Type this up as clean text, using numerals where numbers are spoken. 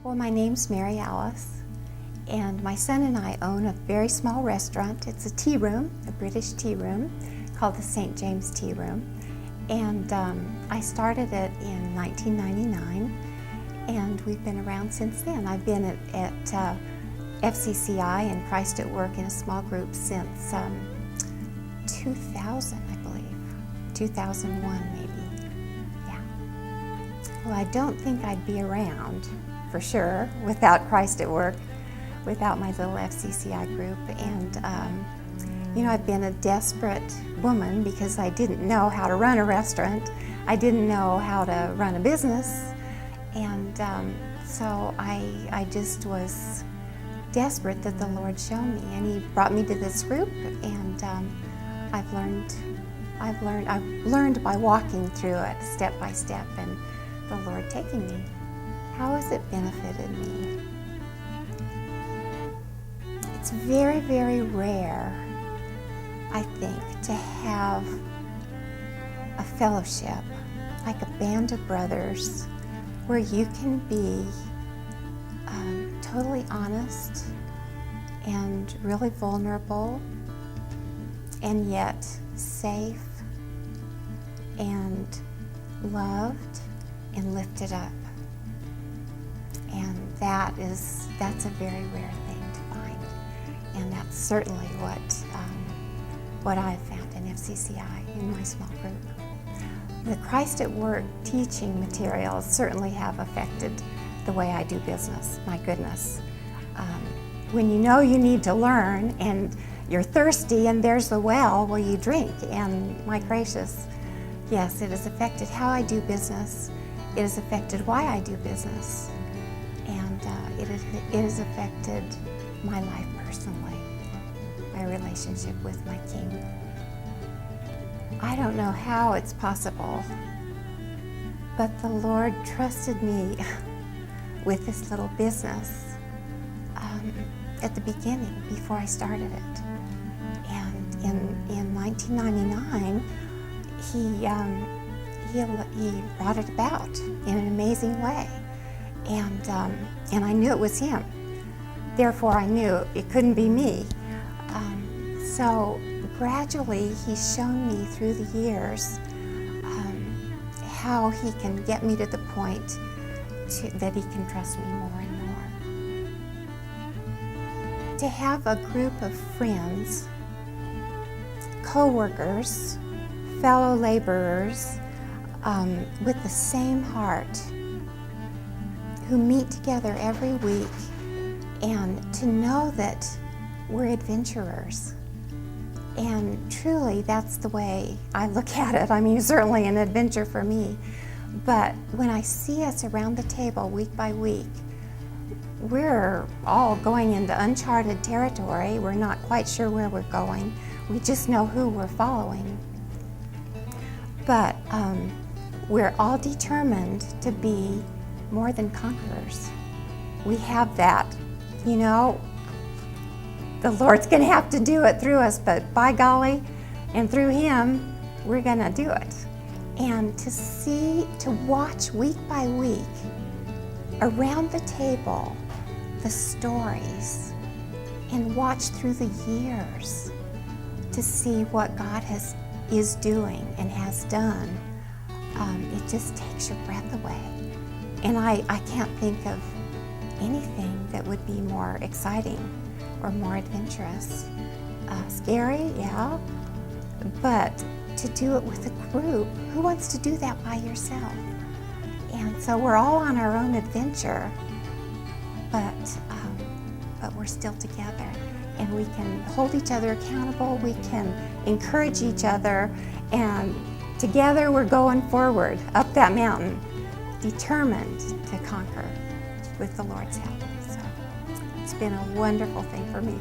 Well, my name's Mary Alice, and my son and I own a very small restaurant. It's a tea room, a British tea room, called the St. James Tea Room. And I started it in 1999, and we've been around since then. I've been at FCCI and Christ at Work in a small group since 2000, I believe, 2001 maybe, yeah. Well, I don't think I'd be around, for sure, without Christ at Work, without my little FCCI group. And you know, I've been a desperate woman because I didn't know how to run a restaurant. I didn't know how to run a business. And so I just was desperate that the Lord showed me. And He brought me to this group, and I've learned by walking through it step by step, and the Lord taking me. How has it benefited me? It's very, very rare, I think, to have a fellowship, like a band of brothers, where you can be totally honest and really vulnerable, and yet safe and loved and lifted up. And that's a very rare thing to find. And that's certainly what I've found in FCCI, in my small group. The Christ at Work teaching materials certainly have affected the way I do business, my goodness. When you know you need to learn and you're thirsty and there's the well, you drink. And my gracious, yes, it has affected how I do business. It has affected why I do business. And it has affected my life personally, my relationship with my King. I don't know how it's possible, but the Lord trusted me with this little business at the beginning, before I started it. And in 1999, He brought it about in an amazing way. And I knew it was Him. Therefore, I knew it couldn't be me. So gradually, He's shown me through the years how He can get me to the point that He can trust me more and more. To have a group of friends, co-workers, fellow laborers with the same heart, who meet together every week, and to know that we're adventurers. And truly, that's the way I look at it. I mean, it's certainly an adventure for me. But when I see us around the table week by week, we're all going into uncharted territory. We're not quite sure where we're going. We just know who we're following. But we're all determined to be more than conquerors. We have that, you know, the Lord's going to have to do it through us, but by golly, and through Him, we're going to do it. And to watch week by week around the table the stories, and watch through the years to see what God is doing and has done, it just takes your breath away. And I can't think of anything that would be more exciting or more adventurous. Scary, yeah, but to do it with a group, who wants to do that by yourself? And so we're all on our own adventure, but we're still together, and we can hold each other accountable, we can encourage each other, and together we're going forward up that mountain, determined to conquer with the Lord's help. So it's been a wonderful thing for me.